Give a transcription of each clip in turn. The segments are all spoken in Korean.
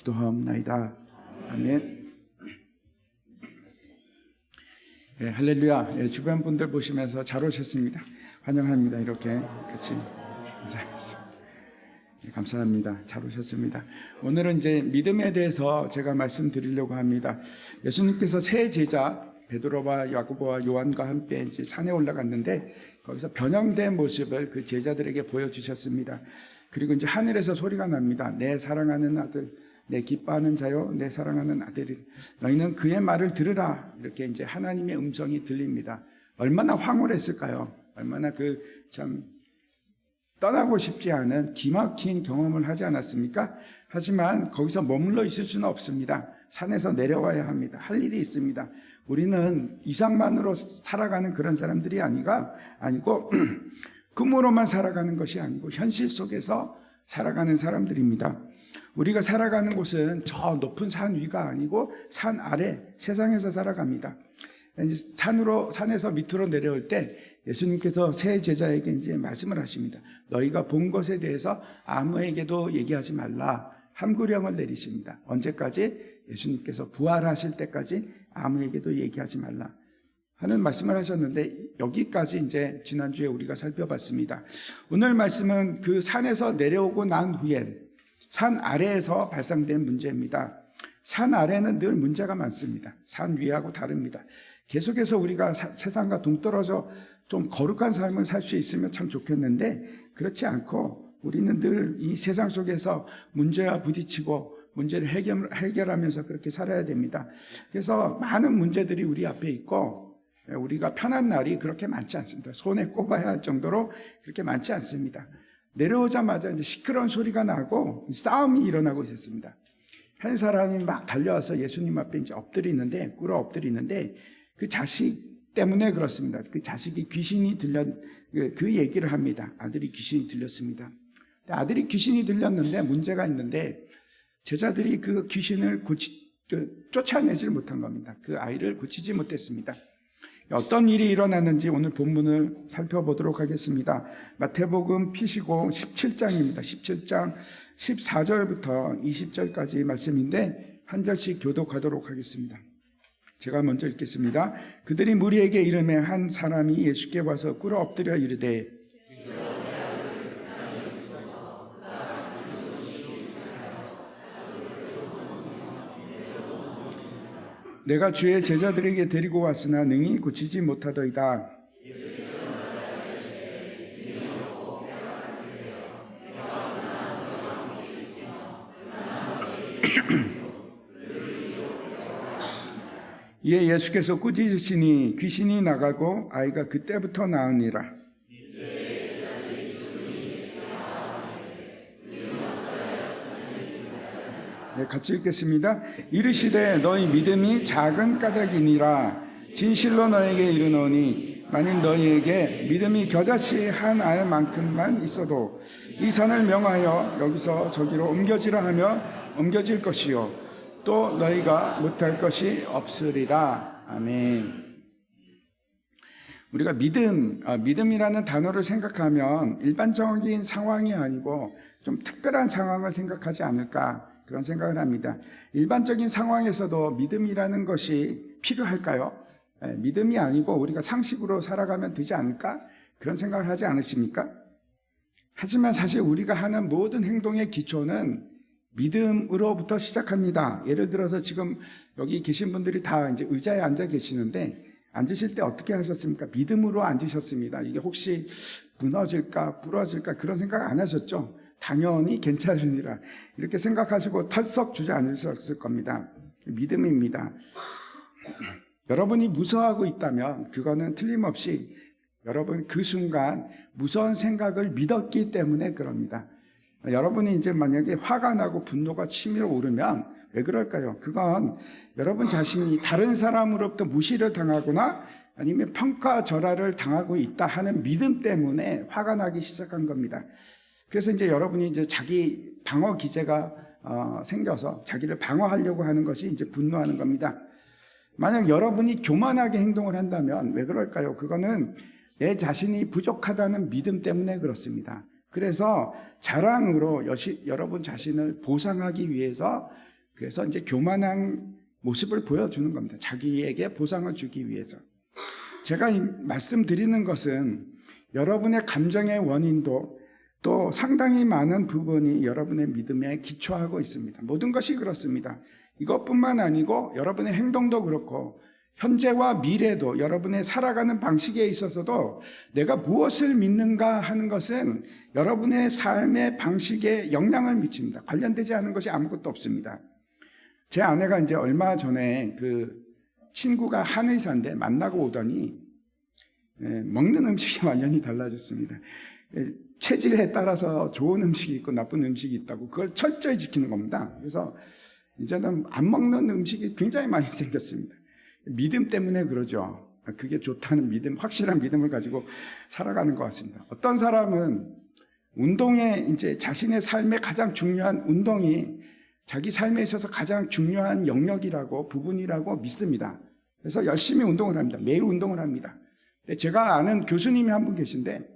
기도하옵나이다. 아멘. 예, 할렐루야. 예, 주변 분들 보시면서 잘 오셨습니다. 환영합니다. 이렇게 같이 인사하겠습니다. 예, 감사합니다. 잘 오셨습니다. 오늘은 이제 믿음에 대해서 제가 말씀드리려고 합니다. 예수님께서 세 제자 베드로와 야고보와 요한과 함께 이제 산에 올라갔는데 거기서 변형된 모습을 그 제자들에게 보여주셨습니다. 그리고 이제 하늘에서 소리가 납니다. 내 사랑하는 아들, 내 기뻐하는 자요, 내 사랑하는 아들이 너희는 그의 말을 들으라. 이렇게 이제 하나님의 음성이 들립니다. 얼마나 황홀했을까요? 얼마나 참 떠나고 싶지 않은 기막힌 경험을 하지 않았습니까? 하지만 거기서 머물러 있을 수는 없습니다. 산에서 내려와야 합니다. 할 일이 있습니다. 우리는 이상만으로 살아가는 그런 사람들이 아니고 꿈으로만 살아가는 것이 아니고 현실 속에서 살아가는 사람들입니다. 우리가 살아가는 곳은 저 높은 산 위가 아니고 산 아래 세상에서 살아갑니다. 산에서 밑으로 내려올 때 예수님께서 세 제자에게 이제 말씀을 하십니다. 너희가 본 것에 대해서 아무에게도 얘기하지 말라. 함구령을 내리십니다. 언제까지? 예수님께서 부활하실 때까지 아무에게도 얘기하지 말라 하는 말씀을 하셨는데 여기까지 이제 지난주에 우리가 살펴봤습니다. 오늘 말씀은 그 산에서 내려오고 난 후에 산 아래에서 발생된 문제입니다. 산 아래는 늘 문제가 많습니다. 산 위하고 다릅니다. 계속해서 우리가 세상과 동떨어져 좀 거룩한 삶을 살 수 있으면 참 좋겠는데 그렇지 않고 우리는 늘 이 세상 속에서 문제와 부딪히고 문제를 해결하면서 그렇게 살아야 됩니다. 그래서 많은 문제들이 우리 앞에 있고 우리가 편한 날이 그렇게 많지 않습니다. 손에 꼽아야 할 정도로 그렇게 많지 않습니다. 내려오자마자 이제 시끄러운 소리가 나고 싸움이 일어나고 있었습니다. 한 사람이 막 달려와서 예수님 앞에 이제 꿇어 엎드리는데 그 자식 때문에 그렇습니다. 그 자식이 귀신이 그 얘기를 합니다. 아들이 귀신이 들렸습니다. 아들이 귀신이 들렸는데 문제가 있는데 제자들이 그 귀신을 쫓아내질 못한 겁니다. 그 아이를 고치지 못했습니다. 어떤 일이 일어났는지 오늘 본문을 살펴보도록 하겠습니다. 마태복음 피시고 17장입니다. 17장 14절부터 20절까지 말씀인데 한 절씩 교독하도록 하겠습니다. 제가 먼저 읽겠습니다. 그들이 무리에게 이르매 한 사람이 예수께 와서 꿇어 엎드려 이르되 내가 주의 제자들에게 데리고 왔으나 능히 고치지 못하더이다. 이에 예수께서 꾸짖으시니 귀신이 나가고 아이가 그때부터 나으니라. 네, 같이 읽겠습니다. 이르시되 너희 믿음이 작은 까닭이니라. 진실로 너에게 이르노니 만일 너희에게 믿음이 겨자씨 한 알만큼만 있어도 이 산을 명하여 여기서 저기로 옮겨지라 하며 옮겨질 것이요 또 너희가 못할 것이 없으리라. 아멘. 우리가 믿음이라는 단어를 생각하면 일반적인 상황이 아니고 좀 특별한 상황을 생각하지 않을까 그런 생각을 합니다. 일반적인 상황에서도 믿음이라는 것이 필요할까요? 믿음이 아니고 우리가 상식으로 살아가면 되지 않을까? 그런 생각을 하지 않으십니까? 하지만 사실 우리가 하는 모든 행동의 기초는 믿음으로부터 시작합니다. 예를 들어서 지금 여기 계신 분들이 다 이제 의자에 앉아 계시는데 앉으실 때 어떻게 하셨습니까? 믿음으로 앉으셨습니다. 이게 혹시 무너질까, 부러질까 그런 생각 안 하셨죠? 당연히 괜찮으리라 이렇게 생각하시고 털썩 주저앉으셨을 겁니다. 믿음입니다. 여러분이 무서워하고 있다면 그거는 틀림없이 여러분 그 순간 무서운 생각을 믿었기 때문에 그럽니다. 여러분이 이제 만약에 화가 나고 분노가 치밀어 오르면 왜 그럴까요? 그건 여러분 자신이 다른 사람으로부터 무시를 당하거나 아니면 평가절하를 당하고 있다 하는 믿음 때문에 화가 나기 시작한 겁니다. 그래서 이제 여러분이 이제 자기 방어 기제가 생겨서 자기를 방어하려고 하는 것이 이제 분노하는 겁니다. 만약 여러분이 교만하게 행동을 한다면 왜 그럴까요? 그거는 내 자신이 부족하다는 믿음 때문에 그렇습니다. 그래서 자랑으로 여러분 자신을 보상하기 위해서 그래서 이제 교만한 모습을 보여주는 겁니다. 자기에게 보상을 주기 위해서. 제가 말씀드리는 것은 여러분의 감정의 원인도 또 상당히 많은 부분이 여러분의 믿음에 기초하고 있습니다. 모든 것이 그렇습니다. 이것뿐만 아니고 여러분의 행동도 그렇고 현재와 미래도 여러분의 살아가는 방식에 있어서도 내가 무엇을 믿는가 하는 것은 여러분의 삶의 방식에 영향을 미칩니다. 관련되지 않은 것이 아무것도 없습니다. 제 아내가 이제 얼마 전에 그 친구가 한의사인데 만나고 오더니 먹는 음식이 완전히 달라졌습니다. 체질에 따라서 좋은 음식이 있고 나쁜 음식이 있다고 그걸 철저히 지키는 겁니다. 그래서 이제는 안 먹는 음식이 굉장히 많이 생겼습니다. 믿음 때문에 그러죠. 그게 좋다는 믿음, 확실한 믿음을 가지고 살아가는 것 같습니다. 어떤 사람은 운동에 이제 자신의 삶에 가장 중요한 운동이 자기 삶에 있어서 가장 중요한 영역이라고 부분이라고 믿습니다. 그래서 열심히 운동을 합니다. 매일 운동을 합니다. 제가 아는 교수님이 한 분 계신데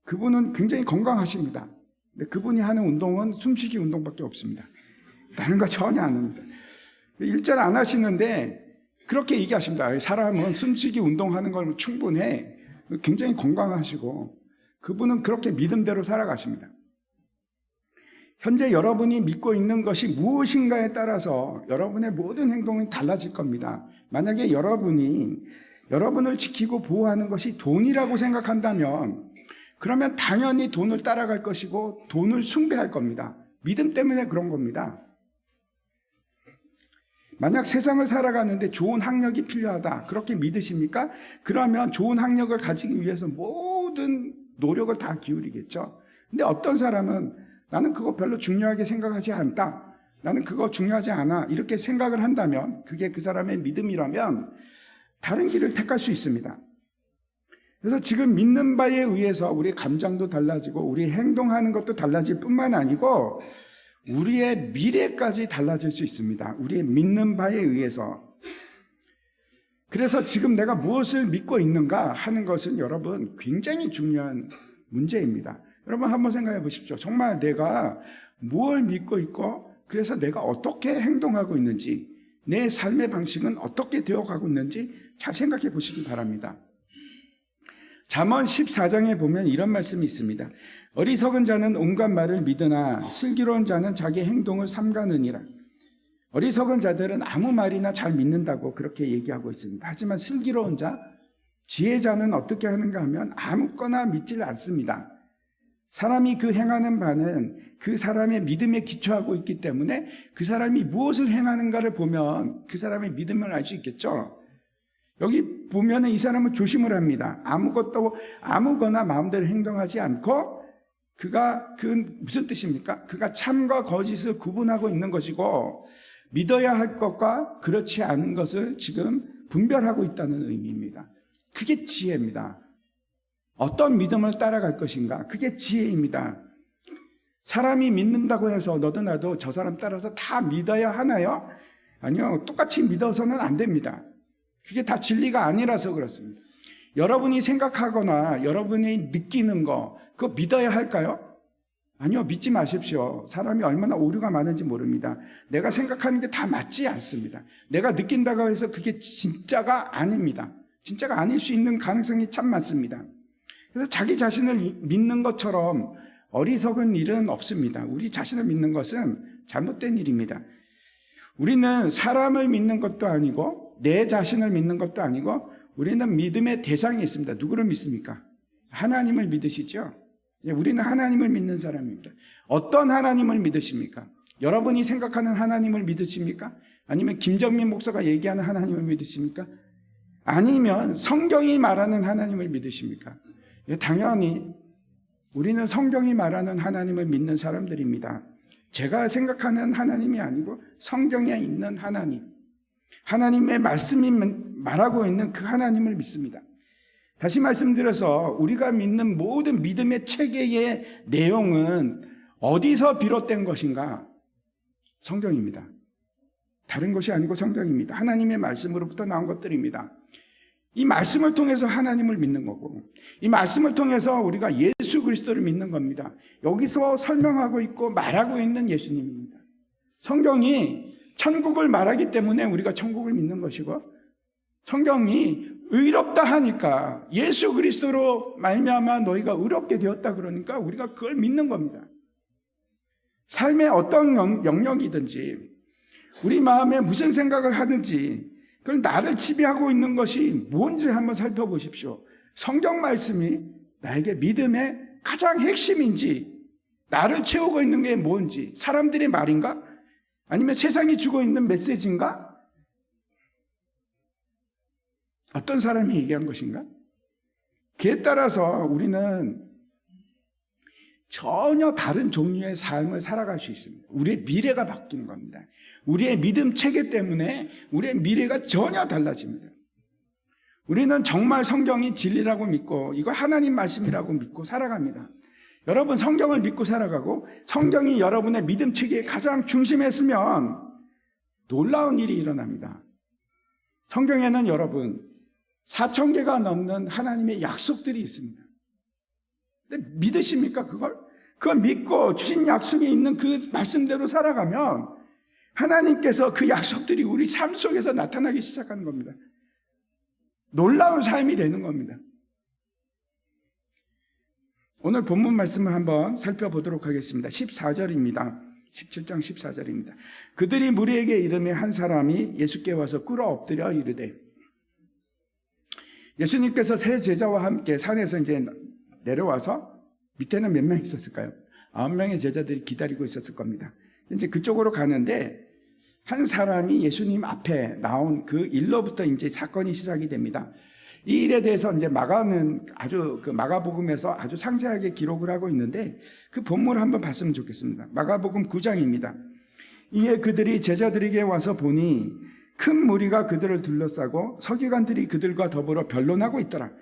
그분은 굉장히 건강하십니다. 근데 그분이 하는 운동은 숨쉬기 운동밖에 없습니다. 다른 거 전혀 안 합니다. 일절 안 하시는데 그렇게 얘기하십니다. 사람은 숨쉬기 운동하는 걸 충분해. 굉장히 건강하시고 그분은 그렇게 믿음대로 살아가십니다. 현재 여러분이 믿고 있는 것이 무엇인가에 따라서 여러분의 모든 행동이 달라질 겁니다. 만약에 여러분을 지키고 보호하는 것이 돈이라고 생각한다면 그러면 당연히 돈을 따라갈 것이고 돈을 숭배할 겁니다. 믿음 때문에 그런 겁니다. 만약 세상을 살아가는데 좋은 학력이 필요하다 그렇게 믿으십니까? 그러면 좋은 학력을 가지기 위해서 모든 노력을 다 기울이겠죠. 근데 어떤 사람은 나는 그거 별로 중요하게 생각하지 않다, 나는 그거 중요하지 않아 이렇게 생각을 한다면 그게 그 사람의 믿음이라면 다른 길을 택할 수 있습니다. 그래서 지금 믿는 바에 의해서 우리 감정도 달라지고 우리 행동하는 것도 달라질 뿐만 아니고 우리의 미래까지 달라질 수 있습니다. 우리의 믿는 바에 의해서. 그래서 지금 내가 무엇을 믿고 있는가 하는 것은 여러분 굉장히 중요한 문제입니다. 여러분 한번 생각해 보십시오. 정말 내가 무엇을 믿고 있고 그래서 내가 어떻게 행동하고 있는지, 내 삶의 방식은 어떻게 되어가고 있는지 잘 생각해 보시기 바랍니다. 잠언 14장에 보면 이런 말씀이 있습니다. 어리석은 자는 온갖 말을 믿으나 슬기로운 자는 자기 행동을 삼가느니라. 어리석은 자들은 아무 말이나 잘 믿는다고 그렇게 얘기하고 있습니다. 하지만 슬기로운 자, 지혜자는 어떻게 하는가 하면 아무거나 믿질 않습니다. 사람이 그 행하는 바는 그 사람의 믿음에 기초하고 있기 때문에 그 사람이 무엇을 행하는가를 보면 그 사람의 믿음을 알 수 있겠죠. 여기 보면은 이 사람은 조심을 합니다. 아무거나 마음대로 행동하지 않고 그건 무슨 뜻입니까? 그가 참과 거짓을 구분하고 있는 것이고 믿어야 할 것과 그렇지 않은 것을 지금 분별하고 있다는 의미입니다. 그게 지혜입니다. 어떤 믿음을 따라갈 것인가? 그게 지혜입니다. 사람이 믿는다고 해서 너도 나도 저 사람 따라서 다 믿어야 하나요? 아니요. 똑같이 믿어서는 안 됩니다. 그게 다 진리가 아니라서 그렇습니다. 여러분이 생각하거나 여러분이 느끼는 거 그거 믿어야 할까요? 아니요. 믿지 마십시오. 사람이 얼마나 오류가 많은지 모릅니다. 내가 생각하는 게 다 맞지 않습니다. 내가 느낀다고 해서 그게 진짜가 아닙니다. 진짜가 아닐 수 있는 가능성이 참 많습니다. 그래서 자기 자신을 믿는 것처럼 어리석은 일은 없습니다. 우리 자신을 믿는 것은 잘못된 일입니다. 우리는 사람을 믿는 것도 아니고 내 자신을 믿는 것도 아니고 우리는 믿음의 대상이 있습니다. 누구를 믿습니까? 하나님을 믿으시죠? 우리는 하나님을 믿는 사람입니다. 어떤 하나님을 믿으십니까? 여러분이 생각하는 하나님을 믿으십니까? 아니면 김정민 목사가 얘기하는 하나님을 믿으십니까? 아니면 성경이 말하는 하나님을 믿으십니까? 당연히 우리는 성경이 말하는 하나님을 믿는 사람들입니다. 제가 생각하는 하나님이 아니고 성경에 있는 하나님, 하나님의 말씀이 말하고 있는 그 하나님을 믿습니다. 다시 말씀드려서 우리가 믿는 모든 믿음의 체계의 내용은 어디서 비롯된 것인가? 성경입니다. 다른 것이 아니고 성경입니다. 하나님의 말씀으로부터 나온 것들입니다. 이 말씀을 통해서 하나님을 믿는 거고 이 말씀을 통해서 우리가 예수 그리스도를 믿는 겁니다. 여기서 설명하고 있고 말하고 있는 예수님입니다. 성경이 천국을 말하기 때문에 우리가 천국을 믿는 것이고, 성경이 의롭다 하니까 예수 그리스도로 말미암아 너희가 의롭게 되었다 그러니까 우리가 그걸 믿는 겁니다. 삶의 어떤 영역이든지 우리 마음에 무슨 생각을 하든지 그걸 나를 지배하고 있는 것이 뭔지 한번 살펴보십시오. 성경 말씀이 나에게 믿음의 가장 핵심인지, 나를 채우고 있는 게 뭔지, 사람들의 말인가? 아니면 세상이 주고 있는 메시지인가? 어떤 사람이 얘기한 것인가? 그에 따라서 우리는 전혀 다른 종류의 삶을 살아갈 수 있습니다. 우리의 미래가 바뀌는 겁니다. 우리의 믿음 체계 때문에 우리의 미래가 전혀 달라집니다. 우리는 정말 성경이 진리라고 믿고 이거 하나님 말씀이라고 믿고 살아갑니다. 여러분, 성경을 믿고 살아가고 성경이 여러분의 믿음 체계의 가장 중심에 있으면 놀라운 일이 일어납니다. 성경에는 여러분 4,000개가 넘는 하나님의 약속들이 있습니다. 근데 믿으십니까 그걸? 그걸 믿고 주신 약속이 있는 그 말씀대로 살아가면 하나님께서 그 약속들이 우리 삶 속에서 나타나기 시작하는 겁니다. 놀라운 삶이 되는 겁니다. 오늘 본문 말씀을 한번 살펴보도록 하겠습니다. 14절입니다. 17장 14절입니다. 그들이 무리에게 이르매 한 사람이 예수께 와서 꿇어 엎드려 이르되, 예수님께서 세 제자와 함께 산에서 이제 내려와서 밑에는 몇 명 있었을까요? 9명의 제자들이 기다리고 있었을 겁니다. 이제 그쪽으로 가는데 한 사람이 예수님 앞에 나온 그 일로부터 이제 사건이 시작이 됩니다. 이 일에 대해서 이제 마가는 마가복음에서 아주 상세하게 기록을 하고 있는데 그 본문을 한번 봤으면 좋겠습니다. 마가복음 9장입니다. 이에 그들이 제자들에게 와서 보니 큰 무리가 그들을 둘러싸고 서기관들이 그들과 더불어 변론하고 있더라.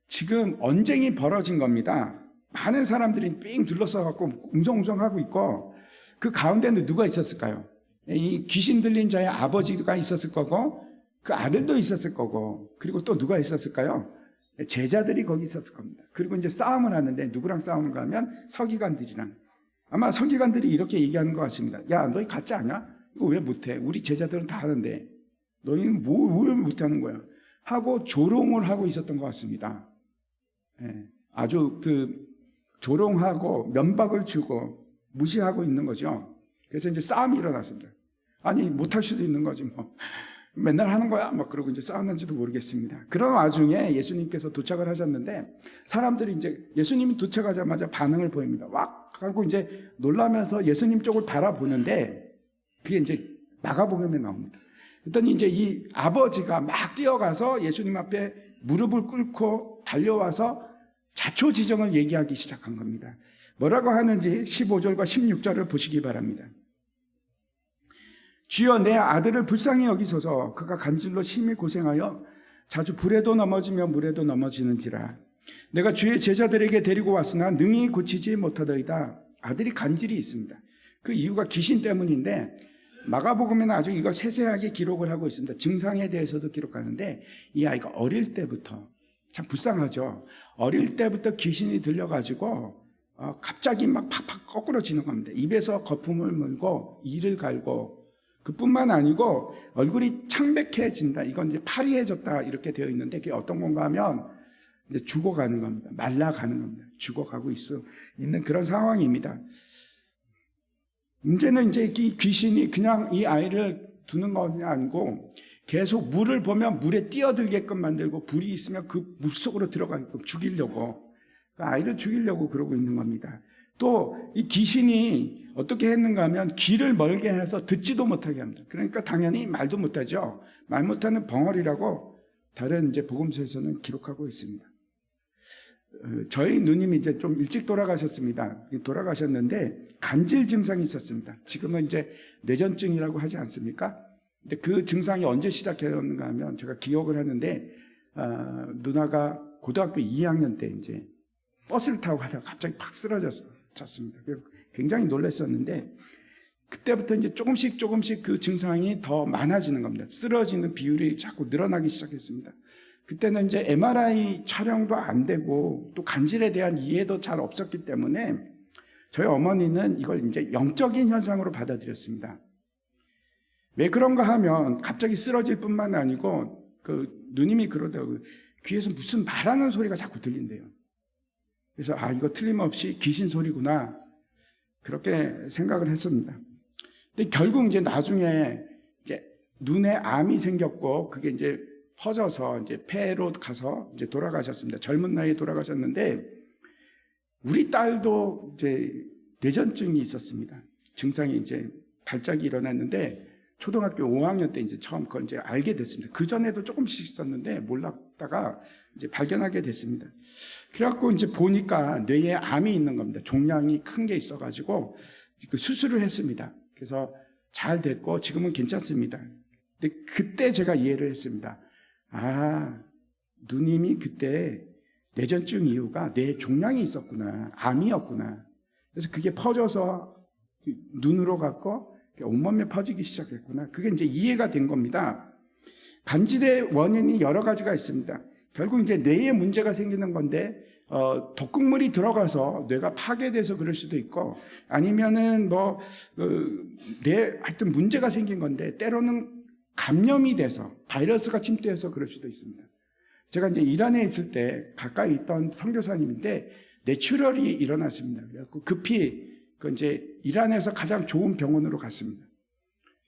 지금 언쟁이 벌어진 겁니다. 많은 사람들이 삥 둘러싸갖고 웅성웅성하고 있고 그 가운데는 누가 있었을까요? 이 귀신 들린 자의 아버지가 있었을 거고 그 아들도 있었을 거고 그리고 또 누가 있었을까요? 제자들이 거기 있었을 겁니다. 그리고 이제 싸움을 하는데 누구랑 싸우는가 하면 서기관들이랑. 아마 서기관들이 이렇게 얘기하는 것 같습니다. 야, 너희 가짜 아냐? 이거 왜 못해? 우리 제자들은 다 하는데 너희는 왜 못하는 거야? 하고 조롱을 하고 있었던 것 같습니다. 아주 조롱하고 면박을 주고 무시하고 있는 거죠. 그래서 이제 싸움이 일어났습니다. 아니, 못할 수도 있는 거지 뭐. 맨날 하는 거야? 막 그러고 이제 싸웠는지도 모르겠습니다. 그런 와중에 예수님께서 도착을 하셨는데 사람들이 이제 예수님이 도착하자마자 반응을 보입니다. 왁 하고 이제 놀라면서 예수님 쪽을 바라보는데 그게 이제 마가복음에 나옵니다. 그랬더니 이제 이 아버지가 막 뛰어가서 예수님 앞에 무릎을 꿇고 달려와서 자초지정을 얘기하기 시작한 겁니다. 뭐라고 하는지 15절과 16절을 보시기 바랍니다. 주여, 내 아들을 불쌍히 여기소서. 그가 간질로 심히 고생하여 자주 불에도 넘어지며 물에도 넘어지는지라. 내가 주의 제자들에게 데리고 왔으나 능히 고치지 못하더이다. 아들이 간질이 있습니다. 그 이유가 귀신 때문인데 마가복음에는 아주 이거 세세하게 기록을 하고 있습니다. 증상에 대해서도 기록하는데 이 아이가 어릴 때부터 참 불쌍하죠. 어릴 때부터 귀신이 들려가지고 갑자기 막 팍팍 거꾸러지는 겁니다. 입에서 거품을 물고 이를 갈고 그뿐만 아니고 얼굴이 창백해진다. 이건 이제 파리해졌다 이렇게 되어 있는데 그게 어떤 건가 하면 이제 죽어가는 겁니다. 말라가는 겁니다. 죽어가고 있는 그런 상황입니다. 문제는 이제 이 귀신이 그냥 이 아이를 두는 것이 아니고 계속 물을 보면 물에 뛰어들게끔 만들고 불이 있으면 그 물 속으로 들어가게끔 죽이려고, 그 아이를 죽이려고 그러고 있는 겁니다. 또 이 귀신이 어떻게 했는가 하면 귀를 멀게 해서 듣지도 못하게 합니다. 그러니까 당연히 말도 못하죠. 말 못하는 벙어리라고 다른 이제 복음서에서는 기록하고 있습니다. 저희 누님이 이제 좀 일찍 돌아가셨는데 간질 증상이 있었습니다. 지금은 이제 뇌전증이라고 하지 않습니까? 근데 그 증상이 언제 시작했는가 하면 제가 기억을 하는데 누나가 고등학교 2학년 때 이제 버스를 타고 가다가 갑자기 팍 쓰러졌습니다. 굉장히 놀랐었는데 그때부터 이제 조금씩 그 증상이 더 많아지는 겁니다. 쓰러지는 비율이 자꾸 늘어나기 시작했습니다. 그때는 이제 MRI 촬영도 안 되고 또 간질에 대한 이해도 잘 없었기 때문에 저희 어머니는 이걸 이제 영적인 현상으로 받아들였습니다. 왜 그런가 하면 갑자기 쓰러질 뿐만 아니고 그 누님이 그러더라고요. 귀에서 무슨 말하는 소리가 자꾸 들린대요. 그래서 이거 틀림없이 귀신 소리구나 그렇게 생각을 했습니다. 근데 결국 이제 나중에 이제 눈에 암이 생겼고 그게 이제 퍼져서 이제 폐로 가서 이제 돌아가셨습니다. 젊은 나이에 돌아가셨는데 우리 딸도 이제 뇌전증이 있었습니다. 증상이 이제 발작이 일어났는데 초등학교 5학년 때 이제 처음 그걸 이제 알게 됐습니다. 그 전에도 조금씩 있었는데 몰랐다가 이제 발견하게 됐습니다. 그래갖고 이제 보니까 뇌에 암이 있는 겁니다. 종양이 큰 게 있어가지고 그 수술을 했습니다. 그래서 잘 됐고 지금은 괜찮습니다. 근데 그때 제가 이해를 했습니다. 누님이 그때 뇌전증 이유가 뇌에 종양이 있었구나, 암이었구나. 그래서 그게 퍼져서 눈으로 갔고 온몸에 퍼지기 시작했구나. 그게 이제 이해가 된 겁니다. 간질의 원인이 여러 가지가 있습니다. 결국 이제 뇌에 문제가 생기는 건데 독극물이 들어가서 뇌가 파괴돼서 그럴 수도 있고 아니면은 뇌 하여튼 문제가 생긴 건데 때로는 감염이 돼서 바이러스가 침투해서 그럴 수도 있습니다. 제가 이제 이란에 있을 때 가까이 있던 선교사님인데 뇌출혈이 일어났습니다. 그래갖고 급히 이제 이란에서 가장 좋은 병원으로 갔습니다.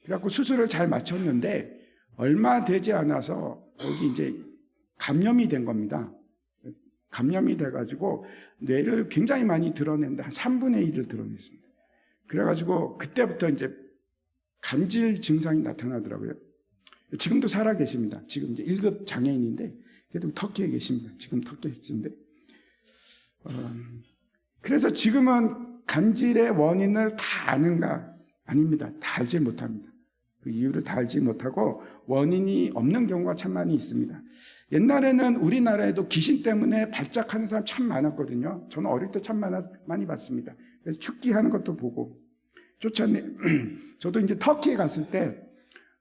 그래갖고 수술을 잘 마쳤는데 얼마 되지 않아서 거기 이제 감염이 된 겁니다. 감염이 돼가지고 뇌를 굉장히 많이 드러냈는데 한 3분의 1을 드러냈습니다. 그래가지고 그때부터 이제 간질 증상이 나타나더라고요. 지금도 살아 계십니다. 지금 이제 1급 장애인인데 그래도 터키에 계십니다. 지금 터키에 계신데 그래서 지금은 간질의 원인을 다 아는가? 아닙니다. 다 알지 못합니다. 그 이유를 다 알지 못하고 원인이 없는 경우가 참 많이 있습니다. 옛날에는 우리나라에도 귀신 때문에 발작하는 사람 참 많았거든요. 저는 어릴 때 참 많이 봤습니다. 그래서 축기하는 것도 보고 쫓아내. 저도 이제 터키에 갔을 때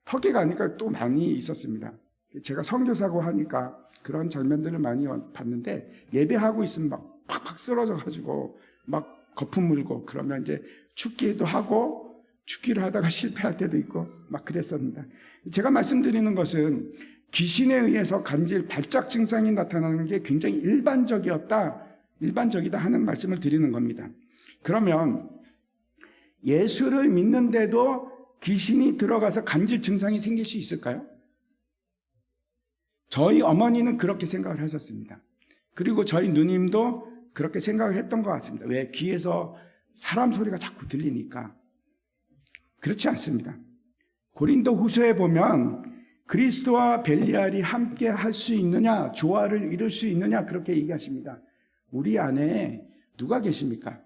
터키 가니까 또 많이 있었습니다. 제가 선교사고 하니까 그런 장면들을 많이 봤는데 예배하고 있으면 막 팍팍 쓰러져가지고 막 거품 물고 그러면 이제 축기도 하고 축기를 하다가 실패할 때도 있고 막 그랬습니다. 제가 말씀드리는 것은 귀신에 의해서 간질 발작 증상이 나타나는 게 굉장히 일반적이다 하는 말씀을 드리는 겁니다. 그러면 예수를 믿는데도 귀신이 들어가서 간질 증상이 생길 수 있을까요? 저희 어머니는 그렇게 생각을 하셨습니다. 그리고 저희 누님도 그렇게 생각을 했던 것 같습니다. 왜? 귀에서 사람 소리가 자꾸 들리니까. 그렇지 않습니다. 고린도 후서에 보면 그리스도와 벨리알이 함께 할 수 있느냐, 조화를 이룰 수 있느냐 그렇게 얘기하십니다. 우리 안에 누가 계십니까?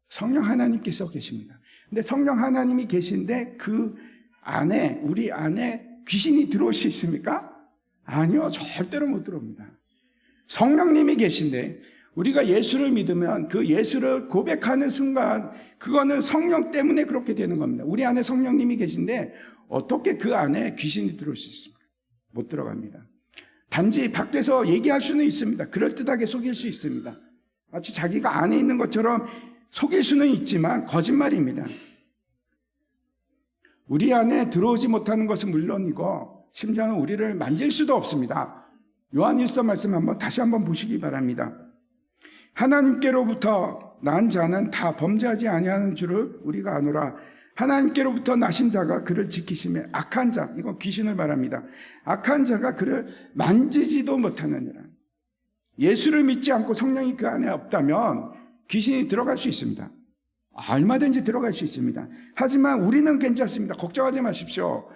성령 하나님께서 계십니다. 근데 성령 하나님이 계신데 그 안에 우리 안에 귀신이 들어올 수 있습니까? 아니요, 절대로 못 들어옵니다. 성령님이 계신데 우리가 예수를 믿으면 그 예수를 고백하는 순간 그거는 성령 때문에 그렇게 되는 겁니다. 우리 안에 성령님이 계신데 어떻게 그 안에 귀신이 들어올 수 있습니까? 못 들어갑니다. 단지 밖에서 얘기할 수는 있습니다. 그럴듯하게 속일 수 있습니다. 마치 자기가 안에 있는 것처럼 속일 수는 있지만 거짓말입니다. 우리 안에 들어오지 못하는 것은 물론이고 심지어는 우리를 만질 수도 없습니다. 요한일서 말씀 다시 한번 보시기 바랍니다. 하나님께로부터 난 자는 다 범죄하지 아니하는 줄을 우리가 아노라. 하나님께로부터 나신 자가 그를 지키시며 악한 자, 이거 귀신을 말합니다. 악한 자가 그를 만지지도 못하느니라. 예수를 믿지 않고 성령이 그 안에 없다면 귀신이 들어갈 수 있습니다. 얼마든지 들어갈 수 있습니다. 하지만 우리는 괜찮습니다. 걱정하지 마십시오.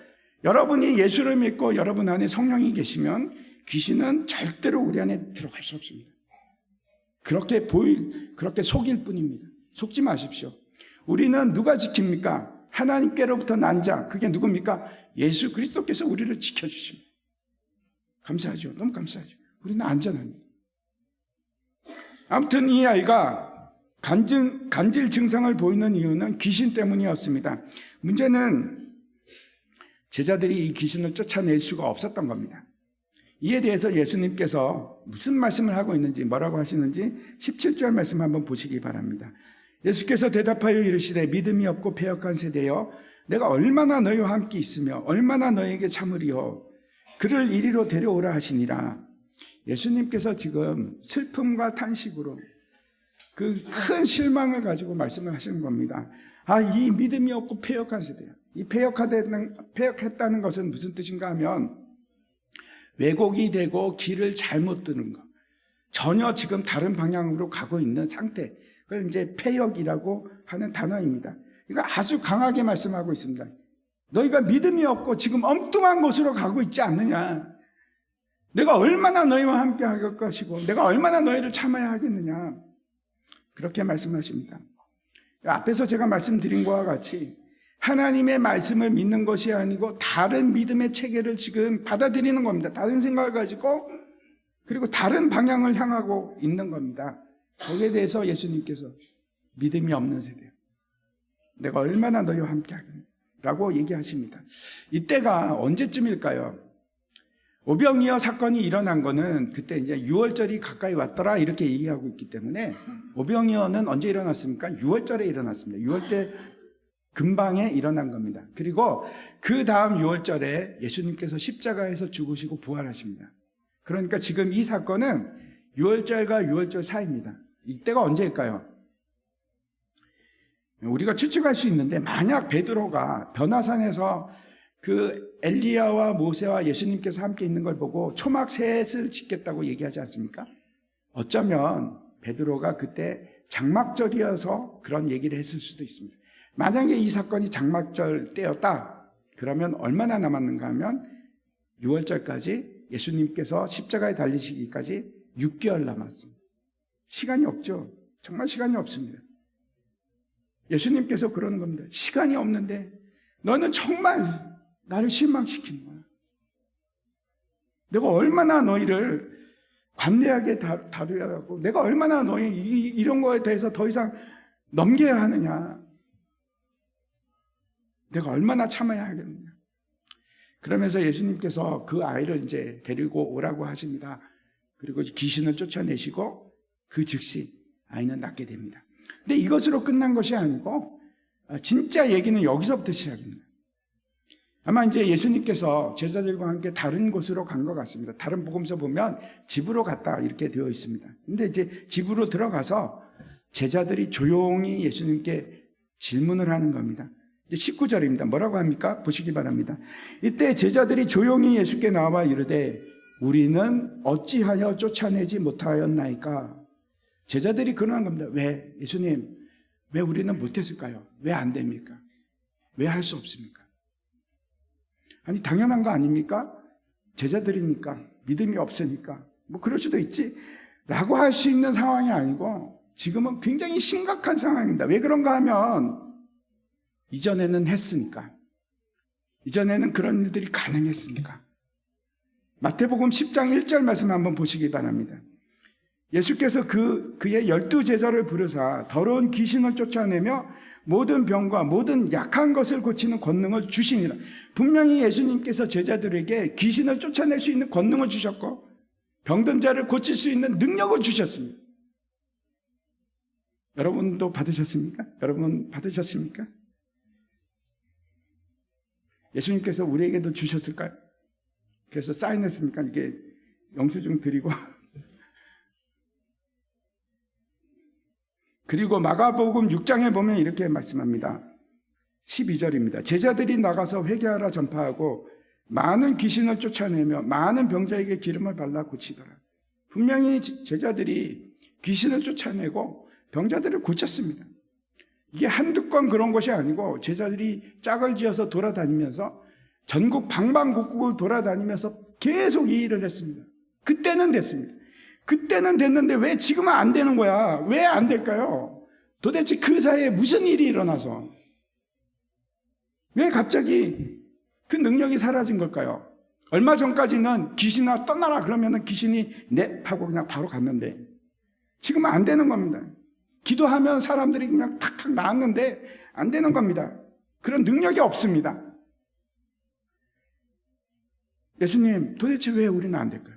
여러분이 예수를 믿고 여러분 안에 성령이 계시면 귀신은 절대로 우리 안에 들어갈 수 없습니다. 그렇게 속일 뿐입니다. 속지 마십시오. 우리는 누가 지킵니까? 하나님께로부터 난 자, 그게 누굽니까? 예수 그리스도께서 우리를 지켜주십니다. 감사하죠. 너무 감사하죠. 우리는 안전합니다. 아무튼 이 아이가 간질 증상을 보이는 이유는 귀신 때문이었습니다. 문제는 제자들이 이 귀신을 쫓아낼 수가 없었던 겁니다. 이에 대해서 예수님께서 무슨 말씀을 하고 있는지, 뭐라고 하시는지 17절 말씀 한번 보시기 바랍니다. 예수께서 대답하여 이르시되 믿음이 없고 패역한 세대여 내가 얼마나 너희와 함께 있으며 얼마나 너희에게 참으리요. 그를 이리로 데려오라 하시니라. 예수님께서 지금 슬픔과 탄식으로 그 큰 실망을 가지고 말씀을 하시는 겁니다. 이 믿음이 없고 패역한 세대야. 이 패역했다는 것은 무슨 뜻인가 하면 왜곡이 되고 길을 잘못 드는 것. 전혀 지금 다른 방향으로 가고 있는 상태. 그걸 이제 패역이라고 하는 단어입니다. 이거 아주 강하게 말씀하고 있습니다. 너희가 믿음이 없고 지금 엉뚱한 곳으로 가고 있지 않느냐. 내가 얼마나 너희와 함께 할 것이고 내가 얼마나 너희를 참아야 하겠느냐. 그렇게 말씀하십니다. 앞에서 제가 말씀드린 것과 같이 하나님의 말씀을 믿는 것이 아니고 다른 믿음의 체계를 지금 받아들이는 겁니다. 다른 생각을 가지고 그리고 다른 방향을 향하고 있는 겁니다. 거기에 대해서 예수님께서 믿음이 없는 세대, 내가 얼마나 너희와 함께 하겠냐라고 얘기하십니다. 이때가 언제쯤일까요? 오병이어 사건이 일어난 거는 그때 이제 6월절이 가까이 왔더라 이렇게 얘기하고 있기 때문에 오병이어는 언제 일어났습니까? 6월절에 일어났습니다. 6월절 근방에 일어난 겁니다. 그리고 그 다음 6월절에 예수님께서 십자가에서 죽으시고 부활하십니다. 그러니까 지금 이 사건은 6월절과 6월절 사이입니다. 이때가 언제일까요? 우리가 추측할 수 있는데 만약 베드로가 변화산에서 그 엘리야와 모세와 예수님께서 함께 있는 걸 보고 초막 셋을 짓겠다고 얘기하지 않습니까? 어쩌면 베드로가 그때 장막절이어서 그런 얘기를 했을 수도 있습니다. 만약에 이 사건이 장막절 때였다 그러면 얼마나 남았는가 하면 6월절까지 예수님께서 십자가에 달리시기까지 6개월 남았습니다. 시간이 없죠. 정말 시간이 없습니다. 예수님께서 그러는 겁니다. 시간이 없는데 너는 정말 나를 실망시키는 거야. 내가 얼마나 너희를 관대하게 다루어야 하고 내가 얼마나 너희 이런 거에 대해서 더 이상 넘겨야 하느냐. 내가 얼마나 참아야 하겠느냐. 그러면서 예수님께서 그 아이를 이제 데리고 오라고 하십니다. 그리고 귀신을 쫓아내시고 그 즉시 아이는 낫게 됩니다. 근데 이것으로 끝난 것이 아니고 진짜 얘기는 여기서부터 시작입니다. 아마 이제 예수님께서 제자들과 함께 다른 곳으로 간 것 같습니다. 다른 복음서 보면 집으로 갔다 이렇게 되어 있습니다. 근데 이제 집으로 들어가서 제자들이 조용히 예수님께 질문을 하는 겁니다. 이제 19절입니다. 뭐라고 합니까? 보시기 바랍니다. 이때 제자들이 조용히 예수께 나와 이르되 우리는 어찌하여 쫓아내지 못하였나이까? 제자들이 그러는 겁니다. 왜? 예수님, 왜 우리는 못했을까요? 왜 안 됩니까? 왜 할 수 없습니까? 아니, 당연한 거 아닙니까? 제자들이니까, 믿음이 없으니까, 뭐 그럴 수도 있지. 라고 할 수 있는 상황이 아니고, 지금은 굉장히 심각한 상황입니다. 왜 그런가 하면, 이전에는 했으니까. 이전에는 그런 일들이 가능했으니까. 마태복음 10장 1절 말씀 한번 보시기 바랍니다. 예수께서 그의 12제자를 부르사 더러운 귀신을 쫓아내며 모든 병과 모든 약한 것을 고치는 권능을 주시니라. 분명히 예수님께서 제자들에게 귀신을 쫓아낼 수 있는 권능을 주셨고 병든 자를 고칠 수 있는 능력을 주셨습니다. 여러분도 받으셨습니까? 여러분 받으셨습니까? 예수님께서 우리에게도 주셨을까요? 그래서 사인했습니까? 이게 영수증 드리고 그리고 마가복음 6장에 보면 이렇게 말씀합니다. 12절입니다. 제자들이 나가서 회개하라 전파하고 많은 귀신을 쫓아내며 많은 병자에게 기름을 발라 고치더라. 분명히 제자들이 귀신을 쫓아내고 병자들을 고쳤습니다. 이게 한두 건 그런 것이 아니고 제자들이 짝을 지어서 돌아다니면서 전국 방방곡곡을 돌아다니면서 계속 이 일을 했습니다. 그때는 됐습니다. 그때는 됐는데 왜 지금은 안 되는 거야? 왜 안 될까요? 도대체 그 사이에 무슨 일이 일어나서 왜 갑자기 그 능력이 사라진 걸까요? 얼마 전까지는 귀신아 떠나라 그러면 귀신이 네 하고 그냥 바로 갔는데 지금은 안 되는 겁니다. 기도하면 사람들이 그냥 탁탁 나았는데 안 되는 겁니다. 그런 능력이 없습니다. 예수님, 도대체 왜 우리는 안 될까요?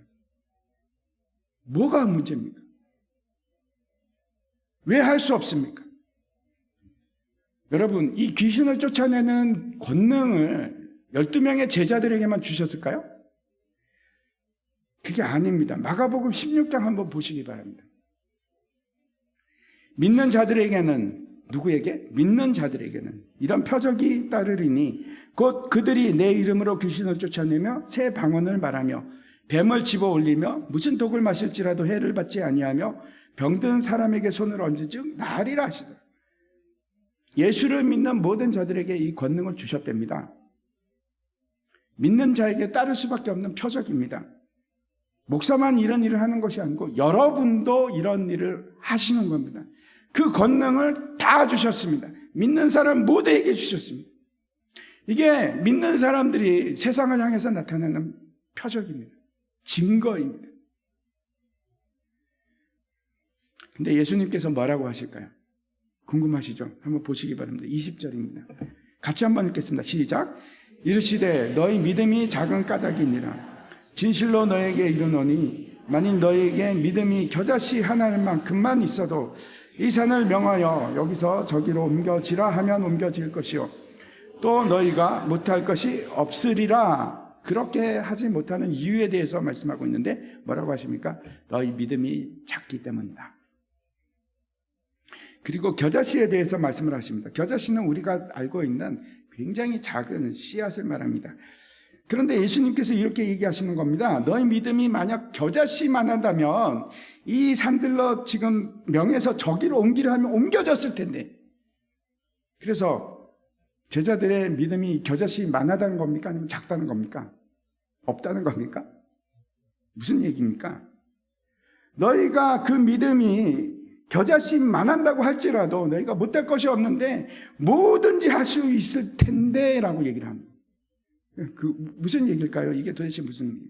뭐가 문제입니까? 왜 할 수 없습니까? 여러분, 이 귀신을 쫓아내는 권능을 12명의 제자들에게만 주셨을까요? 그게 아닙니다. 마가복음 16장 한번 보시기 바랍니다. 믿는 자들에게는, 누구에게? 믿는 자들에게는 이런 표적이 따르리니 곧 그들이 내 이름으로 귀신을 쫓아내며 새 방언을 말하며 뱀을 집어 올리며 무슨 독을 마실지라도 해를 받지 아니하며 병든 사람에게 손을 얹은즉 나으리라 하시더라. 예수를 믿는 모든 자들에게 이 권능을 주셨답니다. 믿는 자에게 따를 수밖에 없는 표적입니다. 목사만 이런 일을 하는 것이 아니고 여러분도 이런 일을 하시는 겁니다. 그 권능을 다 주셨습니다. 믿는 사람 모두에게 주셨습니다. 이게 믿는 사람들이 세상을 향해서 나타내는 표적입니다. 증거입니다. 근데 예수님께서 뭐라고 하실까요? 궁금하시죠? 한번 보시기 바랍니다. 20절입니다. 같이 한번 읽겠습니다. 시작. 이르시되 너희 믿음이 작은 까닭이니라. 진실로 너에게 이르노니 만일 너에게 믿음이 겨자씨 하나만큼만 있어도 이 산을 명하여 여기서 저기로 옮겨지라 하면 옮겨질 것이요 또 너희가 못할 것이 없으리라. 그렇게 하지 못하는 이유에 대해서 말씀하고 있는데 뭐라고 하십니까? 너희 믿음이 작기 때문이다. 그리고 겨자씨에 대해서 말씀을 하십니다. 겨자씨는 우리가 알고 있는 굉장히 작은 씨앗을 말합니다. 그런데 예수님께서 이렇게 얘기하시는 겁니다. 너희 믿음이 만약 겨자씨만 한다면 이 산들로 지금 명에서 저기로 옮기려 하면 옮겨졌을 텐데. 그래서 제자들의 믿음이 겨자씨만 하다는 겁니까? 아니면 작다는 겁니까? 없다는 겁니까? 무슨 얘기입니까? 너희가 그 믿음이 겨자씨만 한다고 할지라도 너희가 못할 것이 없는데 뭐든지 할 수 있을 텐데 라고 얘기를 합니다. 그 무슨 얘기일까요? 이게 도대체 무슨 얘기예요?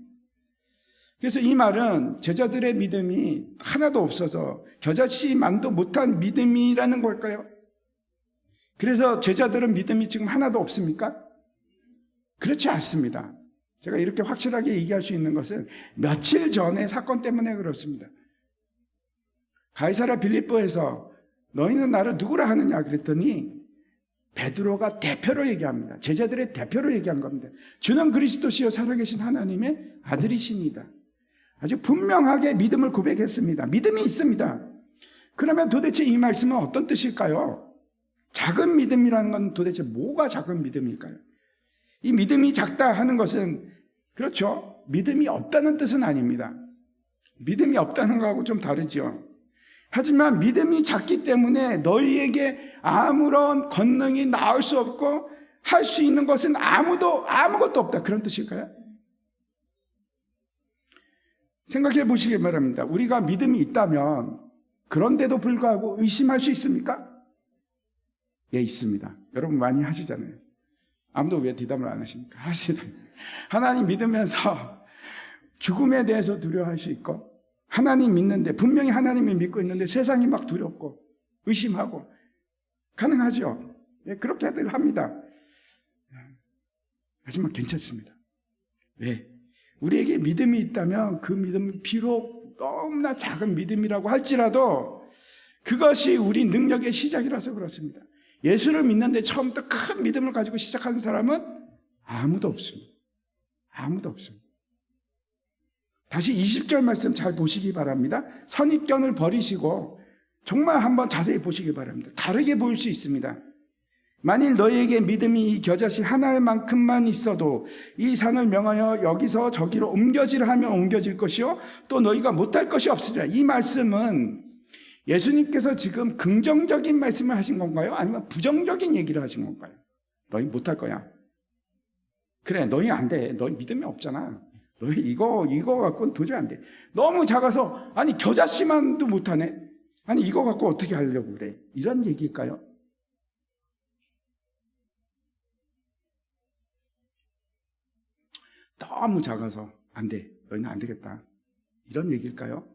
그래서 이 말은 제자들의 믿음이 하나도 없어서 겨자씨만도 못한 믿음이라는 걸까요? 그래서 제자들은 믿음이 지금 하나도 없습니까? 그렇지 않습니다. 제가 이렇게 확실하게 얘기할 수 있는 것은 며칠 전의 사건 때문에 그렇습니다. 가이사랴 빌립보에서 너희는 나를 누구라 하느냐 그랬더니 베드로가 대표로 얘기합니다. 제자들의 대표로 얘기한 겁니다. 주는 그리스도시요 살아계신 하나님의 아들이십니다. 아주 분명하게 믿음을 고백했습니다. 믿음이 있습니다. 그러면 도대체 이 말씀은 어떤 뜻일까요? 작은 믿음이라는 건 도대체 뭐가 작은 믿음일까요? 이 믿음이 작다 하는 것은 그렇죠. 믿음이 없다는 뜻은 아닙니다. 믿음이 없다는 거하고 좀 다르죠. 하지만 믿음이 작기 때문에 너희에게 아무런 권능이 나올 수 없고 할 수 있는 것은 아무것도 없다. 그런 뜻일까요? 생각해 보시기 바랍니다. 우리가 믿음이 있다면 그런데도 불구하고 의심할 수 있습니까? 예, 있습니다. 여러분 많이 하시잖아요. 아무도 왜 대답을 안 하십니까? 하시잖아요. 하나님 믿으면서 죽음에 대해서 두려워할 수 있고 하나님 믿는데 분명히 하나님을 믿고 있는데 세상이 막 두렵고 의심하고 가능하죠. 예, 그렇게들 합니다. 하지만 괜찮습니다. 왜? 우리에게 믿음이 있다면 그 믿음은 비록 너무나 작은 믿음이라고 할지라도 그것이 우리 능력의 시작이라서 그렇습니다. 예수를 믿는데 처음부터 큰 믿음을 가지고 시작하는 사람은 아무도 없습니다. 아무도 없습니다. 다시 20절 말씀 잘 보시기 바랍니다. 선입견을 버리시고 정말 한번 자세히 보시기 바랍니다. 다르게 보일 수 있습니다. 만일 너희에게 믿음이 이 겨자씨 하나만큼만 있어도 이 산을 명하여 여기서 저기로 옮겨지라 하면 옮겨질 것이요 또 너희가 못할 것이 없으리라. 이 말씀은 예수님께서 지금 긍정적인 말씀을 하신 건가요? 아니면 부정적인 얘기를 하신 건가요? 너희 못할 거야. 그래, 너희 안 돼. 너희 믿음이 없잖아. 너희 이거 갖고는 도저히 안 돼. 너무 작아서 아니 겨자씨만도 못하네. 아니 이거 갖고 어떻게 하려고 그래. 이런 얘기일까요? 너무 작아서 안 돼. 너희는 안 되겠다. 이런 얘기일까요?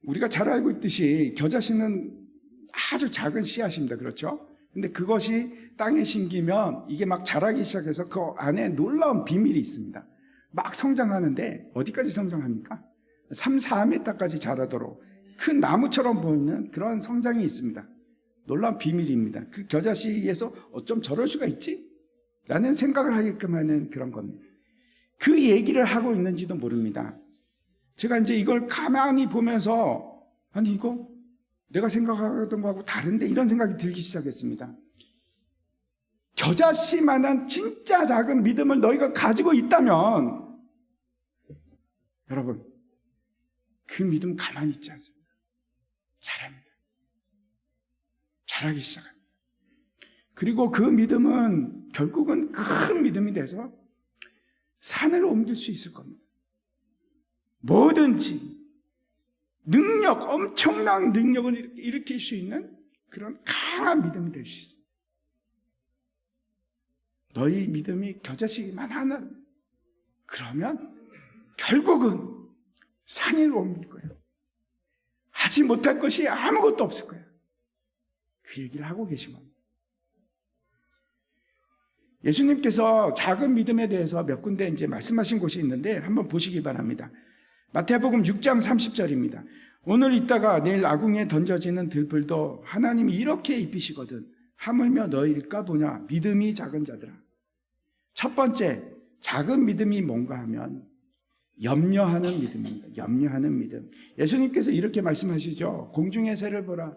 우리가 잘 알고 있듯이 겨자씨는 아주 작은 씨앗입니다. 그렇죠? 근데 그것이 땅에 심기면 이게 막 자라기 시작해서 그 안에 놀라운 비밀이 있습니다. 막 성장하는데 어디까지 성장합니까? 3, 4m까지 자라도록 큰 나무처럼 보이는 그런 성장이 있습니다. 놀라운 비밀입니다. 그 겨자씨에서 어쩜 저럴 수가 있지? 라는 생각을 하게끔 하는 그런 겁니다. 그 얘기를 하고 있는지도 모릅니다. 제가 이제 이걸 가만히 보면서 아니 이거 내가 생각하던 거하고 다른데 이런 생각이 들기 시작했습니다. 겨자씨만한 진짜 작은 믿음을 너희가 가지고 있다면 여러분 그 믿음 가만히 있지 않습니다. 자랍니다. 자라기 시작합니다. 그리고 그 믿음은 결국은 큰 믿음이 돼서 산을 옮길 수 있을 겁니다. 뭐든지 능력, 엄청난 능력을 일으킬 수 있는 그런 강한 믿음이 될 수 있습니다. 너희 믿음이 겨자씨만 하나 그러면 결국은 산을 옮길 거예요. 하지 못할 것이 아무것도 없을 거예요. 그 얘기를 하고 계신 겁니다. 예수님께서 작은 믿음에 대해서 몇 군데 이제 말씀하신 곳이 있는데 한번 보시기 바랍니다. 마태복음 6장 30절입니다. 오늘 있다가 내일 아궁이에 던져지는 들풀도 하나님이 이렇게 입히시거든 하물며 너희일까 보냐 믿음이 작은 자들아. 첫 번째 작은 믿음이 뭔가 하면 염려하는 믿음입니다. 염려하는 믿음. 예수님께서 이렇게 말씀하시죠. 공중의 새를 보라.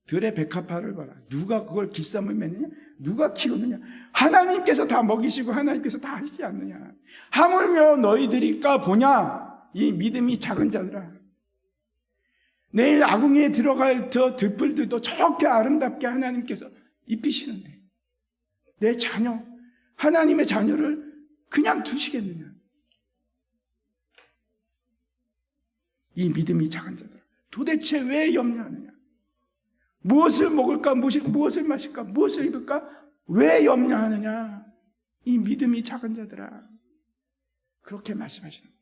들의 백합화를 봐라. 누가 그걸 길쌈을 매느냐? 누가 키우느냐? 하나님께서 다 먹이시고 하나님께서 다 하시지 않느냐? 하물며 너희들일까 보냐? 이 믿음이 작은 자들아. 내일 아궁이에 들어갈 저 들풀들도 저렇게 아름답게 하나님께서 입히시는데 내 자녀, 하나님의 자녀를 그냥 두시겠느냐? 이 믿음이 작은 자들아. 도대체 왜 염려하느냐? 무엇을 먹을까? 무엇을 마실까? 무엇을 입을까? 왜 염려하느냐? 이 믿음이 작은 자들아. 그렇게 말씀하시는 거예요.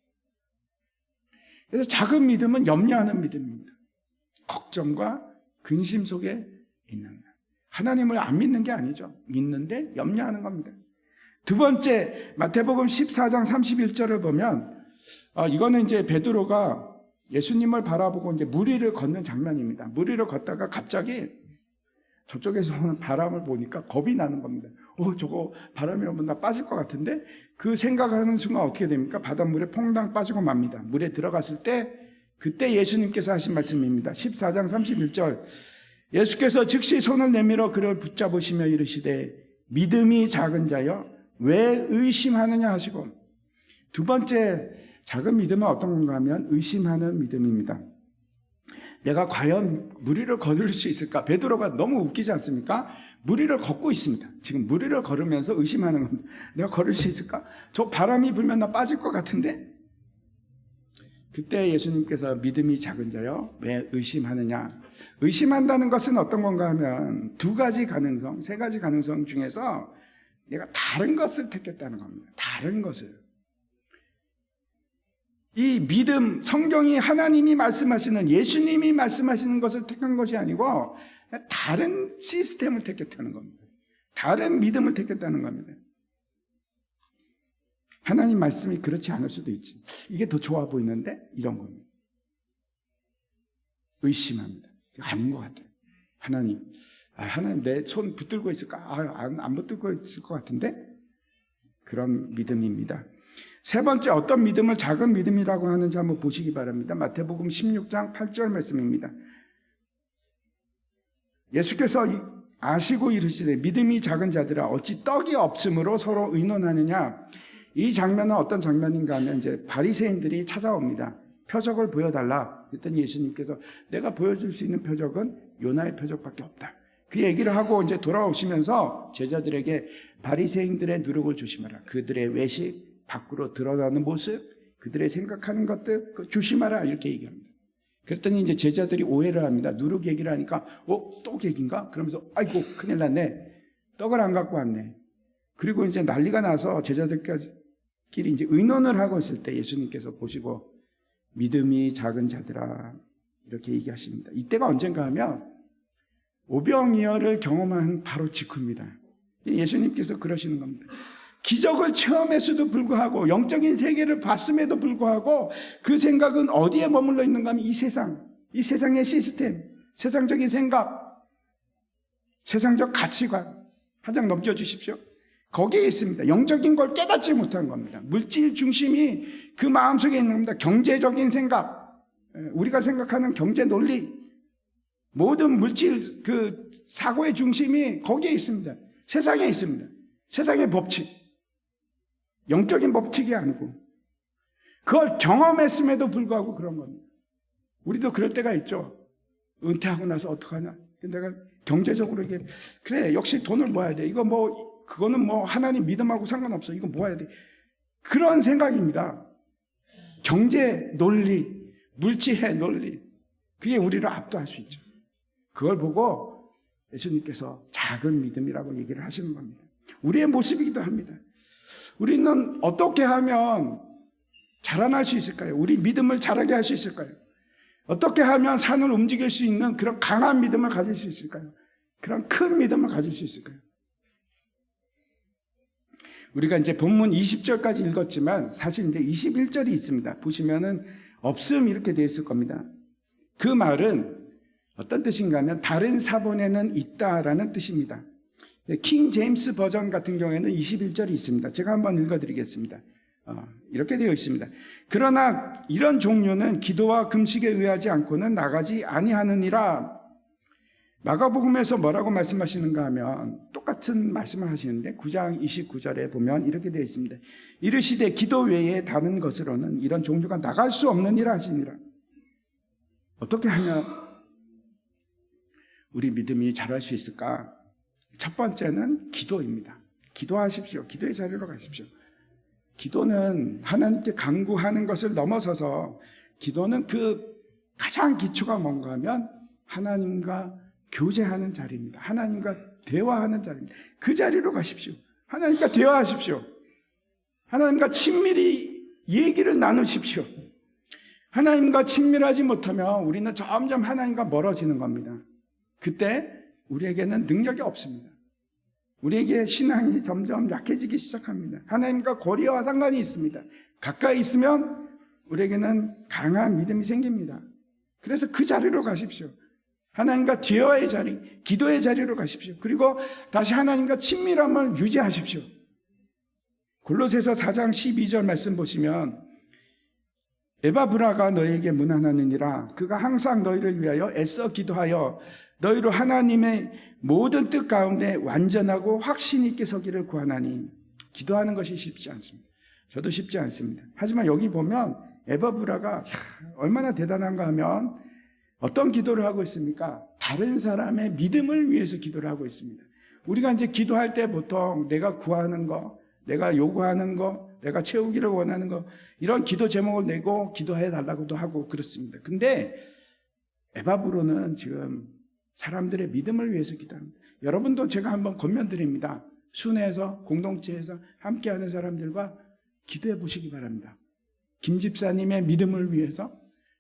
그래서 작은 믿음은 염려하는 믿음입니다. 걱정과 근심 속에 있는 거예요. 하나님을 안 믿는 게 아니죠. 믿는데 염려하는 겁니다. 두 번째, 마태복음 14장 31절을 보면 이거는 이제 베드로가 예수님을 바라보고 이제 물 위를 걷는 장면입니다. 물 위를 걷다가 갑자기 저쪽에서 오는 바람을 보니까 겁이 나는 겁니다. 저거 바람이 오면 나 빠질 것 같은데 그 생각하는 순간 어떻게 됩니까? 바닷물에 퐁당 빠지고 맙니다. 물에 들어갔을 때 그때 예수님께서 하신 말씀입니다. 14장 31절 예수께서 즉시 손을 내밀어 그를 붙잡으시며 이르시되 믿음이 작은 자여 왜 의심하느냐 하시고 두 번째 작은 믿음은 어떤 건가 하면 의심하는 믿음입니다. 내가 과연 물 위를 걸을 수 있을까? 베드로가 너무 웃기지 않습니까? 물 위를 걷고 있습니다. 지금 물 위를 걸으면서 의심하는 겁니다. 내가 걸을 수 있을까? 저 바람이 불면 나 빠질 것 같은데? 그때 예수님께서 믿음이 작은 자여 왜 의심하느냐? 의심한다는 것은 어떤 건가 하면 두 가지 가능성, 세 가지 가능성 중에서 내가 다른 것을 택했다는 겁니다. 다른 것을. 이 믿음, 성경이 하나님이 말씀하시는 예수님이 말씀하시는 것을 택한 것이 아니고 다른 시스템을 택했다는 겁니다. 다른 믿음을 택했다는 겁니다. 하나님 말씀이 그렇지 않을 수도 있지. 이게 더 좋아 보이는데 이런 겁니다. 의심합니다. 아닌 것 같아요. 하나님 내 손 붙들고 있을까? 안 붙들고 있을 것 같은데? 그런 믿음입니다. 세 번째 어떤 믿음을 작은 믿음이라고 하는지 한번 보시기 바랍니다. 마태복음 16장 8절 말씀입니다. 예수께서 아시고 이르시되 믿음이 작은 자들아 어찌 떡이 없으므로 서로 의논하느냐. 이 장면은 어떤 장면인가 하면 이제 바리새인들이 찾아옵니다. 표적을 보여달라. 그랬더니 예수님께서 내가 보여줄 수 있는 표적은 요나의 표적밖에 없다. 그 얘기를 하고 이제 돌아오시면서 제자들에게 바리새인들의 누룩을 조심하라. 그들의 외식 밖으로 드러나는 모습, 그들의 생각하는 것들 조심하라 이렇게 얘기합니다. 그랬더니 이제 제자들이 오해를 합니다. 누룩 얘기를 하니까 떡 얘기인가? 그러면서 아이고 큰일 났네. 떡을 안 갖고 왔네. 그리고 이제 난리가 나서 제자들끼리 이제 의논을 하고 있을 때 예수님께서 보시고 믿음이 작은 자들아 이렇게 얘기하십니다. 이때가 언젠가 하면 오병이어를 경험한 바로 직후입니다. 예수님께서 그러시는 겁니다. 기적을 체험했음에도 불구하고 영적인 세계를 봤음에도 불구하고 그 생각은 어디에 머물러 있는가 하면 이 세상의 시스템, 세상적인 생각 세상적 가치관 한 장 넘겨주십시오. 거기에 있습니다. 영적인 걸 깨닫지 못한 겁니다. 물질 중심이 그 마음속에 있는 겁니다. 경제적인 생각, 우리가 생각하는 경제 논리, 모든 물질 그 사고의 중심이 거기에 있습니다. 세상에 있습니다. 세상의 법칙, 영적인 법칙이 아니고 그걸 경험했음에도 불구하고 그런 겁니다. 우리도 그럴 때가 있죠. 은퇴하고 나서 어떡하냐. 내가 경제적으로 이게 그래 역시 돈을 모아야 돼. 이거 뭐 그거는 뭐 하나님 믿음하고 상관없어. 이거 모아야 돼. 그런 생각입니다. 경제 논리, 물질의 논리, 그게 우리를 압도할 수 있죠. 그걸 보고 예수님께서 작은 믿음이라고 얘기를 하시는 겁니다. 우리의 모습이기도 합니다. 우리는 어떻게 하면 자라날 수 있을까요? 우리 믿음을 자라게 할 수 있을까요? 어떻게 하면 산을 움직일 수 있는 그런 강한 믿음을 가질 수 있을까요? 그런 큰 믿음을 가질 수 있을까요? 우리가 이제 본문 20절까지 읽었지만 사실 이제 21절이 있습니다. 보시면은 없음 이렇게 되어 있을 겁니다. 그 말은 어떤 뜻인가 하면 다른 사본에는 있다라는 뜻입니다. 킹 제임스 버전 같은 경우에는 21절이 있습니다. 제가 한번 읽어드리겠습니다. 이렇게 되어 있습니다. 그러나 이런 종류는 기도와 금식에 의하지 않고는 나가지 아니하느니라. 마가복음에서 뭐라고 말씀하시는가 하면 똑같은 말씀을 하시는데 9장 29절에 보면 이렇게 되어 있습니다. 이르시되 기도 외에 다른 것으로는 이런 종류가 나갈 수 없느니라 하시니라. 어떻게 하면 우리 믿음이 자랄 수 있을까? 첫 번째는 기도입니다. 기도하십시오. 기도의 자리로 가십시오. 기도는 하나님께 간구하는 것을 넘어서서 기도는 그 가장 기초가 뭔가 하면 하나님과 교제하는 자리입니다. 하나님과 대화하는 자리입니다. 그 자리로 가십시오. 하나님과 대화하십시오. 하나님과 친밀히 얘기를 나누십시오. 하나님과 친밀하지 못하면 우리는 점점 하나님과 멀어지는 겁니다. 그때 우리에게는 능력이 없습니다. 우리에게 신앙이 점점 약해지기 시작합니다. 하나님과 거리와 상관이 있습니다. 가까이 있으면 우리에게는 강한 믿음이 생깁니다. 그래서 그 자리로 가십시오. 하나님과 대화의 자리, 기도의 자리로 가십시오. 그리고 다시 하나님과 친밀함을 유지하십시오. 골로새서 4장 12절 말씀 보시면 에바브라가 너희에게 문안하느니라. 그가 항상 너희를 위하여 애써 기도하여 너희로 하나님의 모든 뜻 가운데 완전하고 확신 있게 서기를 구하나니. 기도하는 것이 쉽지 않습니다. 저도 쉽지 않습니다. 하지만 여기 보면 에바브라가 얼마나 대단한가 하면 어떤 기도를 하고 있습니까? 다른 사람의 믿음을 위해서 기도를 하고 있습니다. 우리가 이제 기도할 때 보통 내가 구하는 거, 내가 요구하는 거, 내가 채우기를 원하는 거, 이런 기도 제목을 내고 기도해 달라고도 하고 그렇습니다. 근데 에바브로는 지금 사람들의 믿음을 위해서 기도합니다. 여러분도 제가 한번 권면드립니다. 순회에서 공동체에서 함께하는 사람들과 기도해 보시기 바랍니다. 김 집사님의 믿음을 위해서,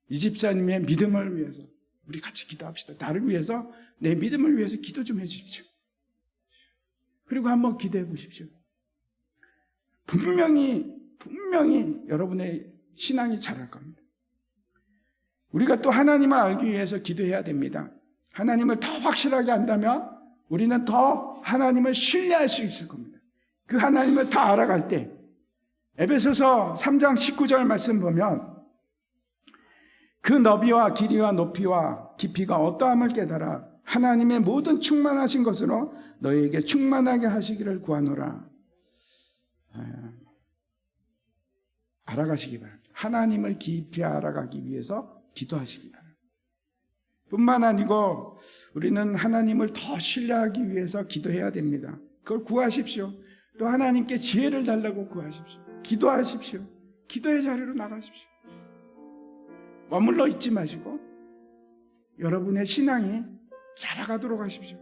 이 집사님의 믿음을 위해서 우리 같이 기도합시다. 나를 위해서, 내 믿음을 위해서 기도 좀 해주십시오. 그리고 한번 기도해 보십시오. 분명히 여러분의 신앙이 자랄 겁니다. 우리가 또 하나님을 알기 위해서 기도해야 됩니다. 하나님을 더 확실하게 안다면 우리는 더 하나님을 신뢰할 수 있을 겁니다. 그 하나님을 더 알아갈 때 에베소서 3장 19절 말씀 보면 그 너비와 길이와 높이와 깊이가 어떠함을 깨달아 하나님의 모든 충만하신 것으로 너희에게 충만하게 하시기를 구하노라. 알아가시기 바랍니다. 하나님을 깊이 알아가기 위해서 기도하시기 바랍니다. 뿐만 아니고 우리는 하나님을 더 신뢰하기 위해서 기도해야 됩니다. 그걸 구하십시오. 또 하나님께 지혜를 달라고 구하십시오. 기도하십시오. 기도의 자리로 나가십시오. 머물러 있지 마시고 여러분의 신앙이 자라가도록 하십시오.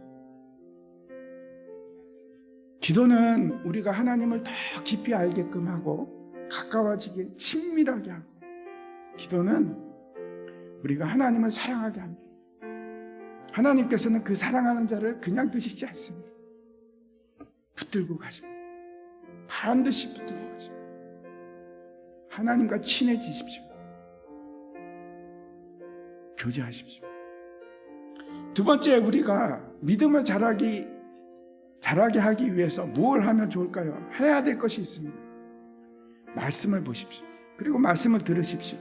기도는 우리가 하나님을 더 깊이 알게끔 하고 가까워지게 친밀하게 하고, 기도는 우리가 하나님을 사랑하게 합니다. 하나님께서는 그 사랑하는 자를 그냥 두시지 않습니다. 붙들고 가십니다. 반드시 붙들고 가십니다. 하나님과 친해지십시오. 교제하십시오. 두 번째, 우리가 믿음을 자라게 하기 위해서 뭘 하면 좋을까요? 해야 될 것이 있습니다. 말씀을 보십시오. 그리고 말씀을 들으십시오.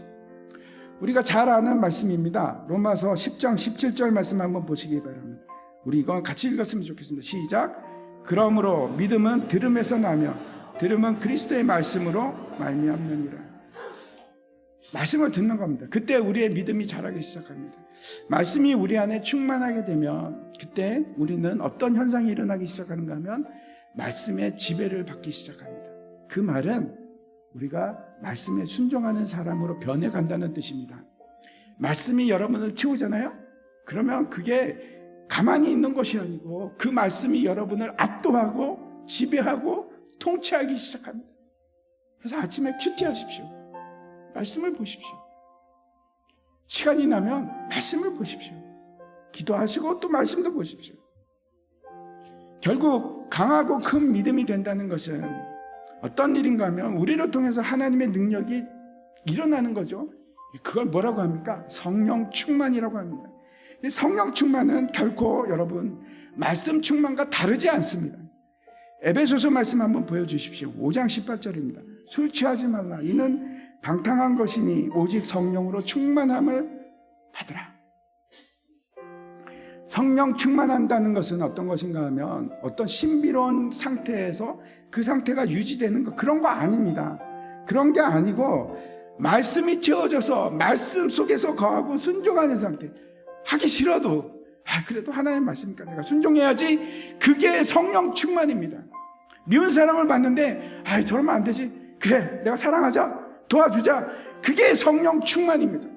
우리가 잘 아는 말씀입니다. 로마서 10장 17절 말씀 한번 보시기 바랍니다. 우리 이거 같이 읽었으면 좋겠습니다. 시작. 그러므로 믿음은 들음에서 나며 들음은 그리스도의 말씀으로 말미암느니라. 말씀을 듣는 겁니다. 그때 우리의 믿음이 자라기 시작합니다. 말씀이 우리 안에 충만하게 되면 그때 우리는 어떤 현상이 일어나기 시작하는가 하면 말씀의 지배를 받기 시작합니다. 그 말은 우리가 말씀에 순종하는 사람으로 변해간다는 뜻입니다. 말씀이 여러분을 채우잖아요. 그러면 그게 가만히 있는 것이 아니고 그 말씀이 여러분을 압도하고 지배하고 통치하기 시작합니다. 그래서 아침에 큐티하십시오. 말씀을 보십시오. 시간이 나면 말씀을 보십시오. 기도하시고 또 말씀도 보십시오. 결국 강하고 큰 믿음이 된다는 것은 어떤 일인가 하면 우리를 통해서 하나님의 능력이 일어나는 거죠. 그걸 뭐라고 합니까? 성령 충만이라고 합니다. 성령 충만은 결코 여러분 말씀 충만과 다르지 않습니다. 에베소서 말씀 한번 보여주십시오. 5장 18절입니다. 술 취하지 말라. 이는 방탕한 것이니 오직 성령으로 충만함을 받으라. 성령 충만한다는 것은 어떤 것인가 하면 어떤 신비로운 상태에서 그 상태가 유지되는 것, 그런 거 아닙니다. 그런 게 아니고 말씀이 채워져서 말씀 속에서 거하고 순종하는 상태. 하기 싫어도 그래도 하나님 말씀이니까 내가 순종해야지. 그게 성령 충만입니다. 미운 사람을 봤는데 저러면 안 되지. 그래, 내가 사랑하자, 도와주자. 그게 성령 충만입니다.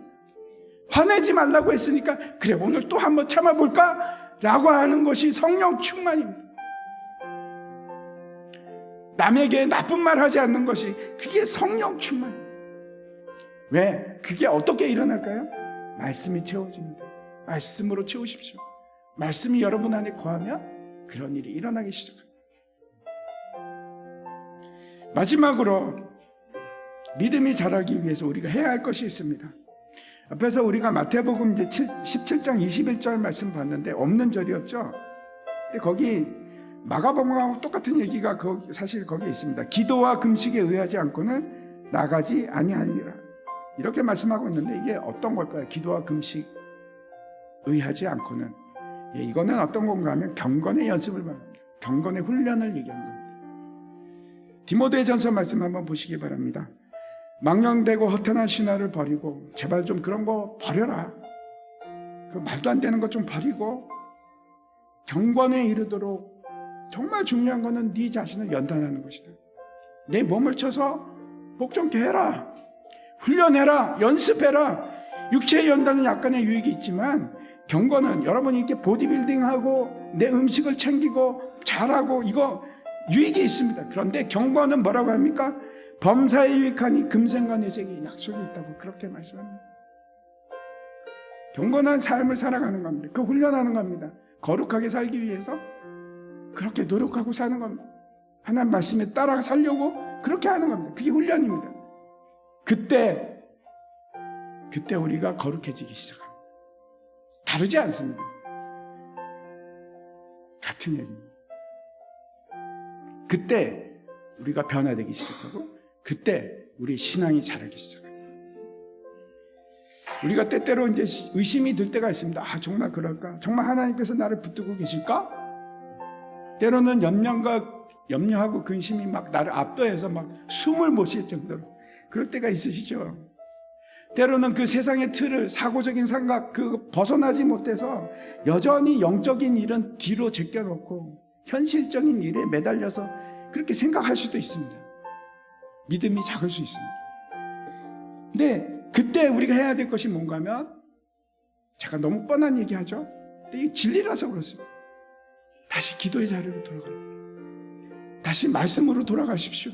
화내지 말라고 했으니까 그래, 오늘 또 한번 참아볼까? 라고 하는 것이 성령 충만입니다. 남에게 나쁜 말 하지 않는 것이 그게 성령 충만입니다. 왜? 그게 어떻게 일어날까요? 말씀이 채워집니다. 말씀으로 채우십시오. 말씀이 여러분 안에 거하면 그런 일이 일어나기 시작합니다. 마지막으로 믿음이 자라기 위해서 우리가 해야 할 것이 있습니다. 앞에서 우리가 마태복음 이제 17장 21절 말씀 봤는데 없는 절이었죠. 거기 마가복음하고 똑같은 얘기가 사실 거기에 있습니다. 기도와 금식에 의하지 않고는 나가지 아니하리라. 이렇게 말씀하고 있는데 이게 어떤 걸까요? 기도와 금식 의하지 않고는. 이거는 어떤 건가 하면 경건의 연습을 말합니다. 경건의 훈련을 얘기하는 겁니다. 디모데전서 말씀 한번 보시기 바랍니다. 망령되고 허탄한 신화를 버리고 제발 좀 그런 거 버려라. 그 말도 안 되는 것 좀 버리고 경건에 이르도록 정말 중요한 거는 네 자신을 연단하는 것이다. 내 몸을 쳐서 복종케 해라. 훈련해라. 연습해라. 육체의 연단은 약간의 유익이 있지만 경건은 여러분이 이렇게 보디빌딩하고 내 음식을 챙기고 잘하고 이거 유익이 있습니다. 그런데 경건은 뭐라고 합니까? 범사에 유익하니 금생과 내생에 약속이 있다고 그렇게 말씀합니다. 경건한 삶을 살아가는 겁니다. 그 훈련하는 겁니다. 거룩하게 살기 위해서 그렇게 노력하고 사는 겁니다. 하나님 말씀에 따라 살려고 그렇게 하는 겁니다. 그게 훈련입니다. 그때 우리가 거룩해지기 시작합니다. 다르지 않습니다. 같은 얘기입니다. 그때 우리가 변화되기 시작하고 그때 우리 신앙이 자라기 시작합니다. 우리가 때때로 이제 의심이 들 때가 있습니다. 정말 그럴까? 정말 하나님께서 나를 붙들고 계실까? 때로는 염려하고 근심이 막 나를 압도해서 막 숨을 못 쉴 정도로 그럴 때가 있으시죠? 때로는 그 세상의 틀을 사고적인 생각 벗어나지 못해서 여전히 영적인 일은 뒤로 제껴놓고 현실적인 일에 매달려서 그렇게 생각할 수도 있습니다. 믿음이 작을 수 있습니다. 근데 그때 우리가 해야 될 것이 뭔가 하면 제가 너무 뻔한 얘기하죠. 근데 이게 진리라서 그렇습니다. 다시 기도의 자리로 돌아갑니다. 다시 말씀으로 돌아가십시오.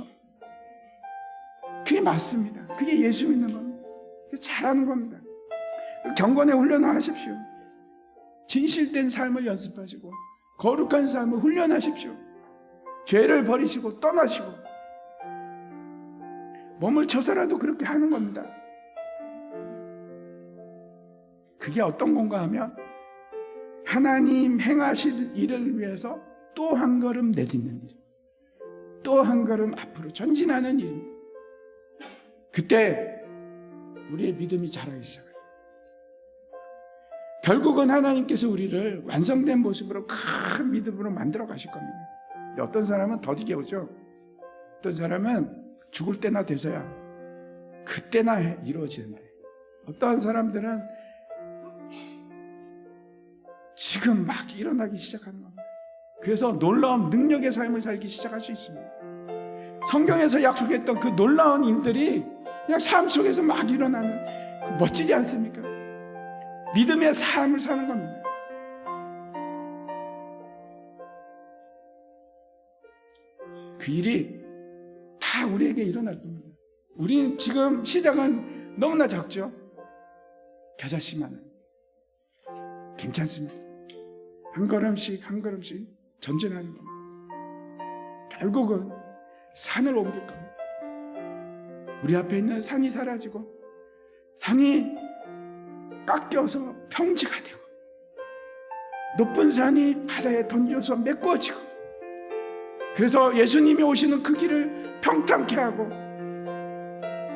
그게 맞습니다. 그게 예수 믿는 겁니다. 그게 잘하는 겁니다. 경건에 훈련을 하십시오. 진실된 삶을 연습하시고 거룩한 삶을 훈련하십시오. 죄를 버리시고 떠나시고 몸을 쳐서라도 그렇게 하는 겁니다. 그게 어떤 건가 하면 하나님 행하실 일을 위해서 또 한 걸음 내딛는 일, 또 한 걸음 앞으로 전진하는 일입니다. 그때 우리의 믿음이 자라기 시작해요. 결국은 하나님께서 우리를 완성된 모습으로 큰 믿음으로 만들어 가실 겁니다. 어떤 사람은 더디게 오죠. 어떤 사람은 죽을 때나 돼서야 그때나 이루어지는데, 어떤 사람들은 지금 막 일어나기 시작하는 겁니다. 그래서 놀라운 능력의 삶을 살기 시작할 수 있습니다. 성경에서 약속했던 그 놀라운 일들이 그냥 삶 속에서 막 일어나는, 멋지지 않습니까? 믿음의 삶을 사는 겁니다. 그 일이 다 우리에게 일어날 겁니다. 우리는 지금 시작은 너무나 작죠. 겨자씨만은 괜찮습니다. 한 걸음씩 한 걸음씩 전진하는 겁니다. 결국은 산을 옮길 겁니다. 우리 앞에 있는 산이 사라지고, 산이 깎여서 평지가 되고, 높은 산이 바다에 던져서 메꿔지고, 그래서 예수님이 오시는 그 길을 평탄케 하고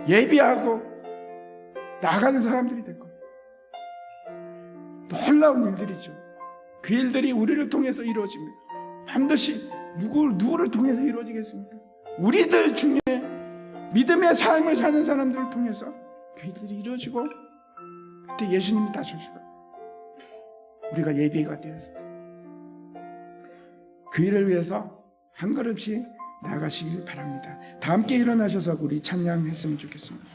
예비하고 나아가는 사람들이 될 겁니다. 놀라운 일들이죠. 그 일들이 우리를 통해서 이루어집니다. 반드시 누구를 통해서 이루어지겠습니까? 우리들 중에 믿음의 삶을 사는 사람들을 통해서 그 일들이 이루어지고, 그때 예수님이 다주실 거예요. 우리가 예비가 되었을 때 그 일을 위해서 한 걸음씩 나아가시길 바랍니다. 다 함께 일어나셔서 우리 찬양했으면 좋겠습니다.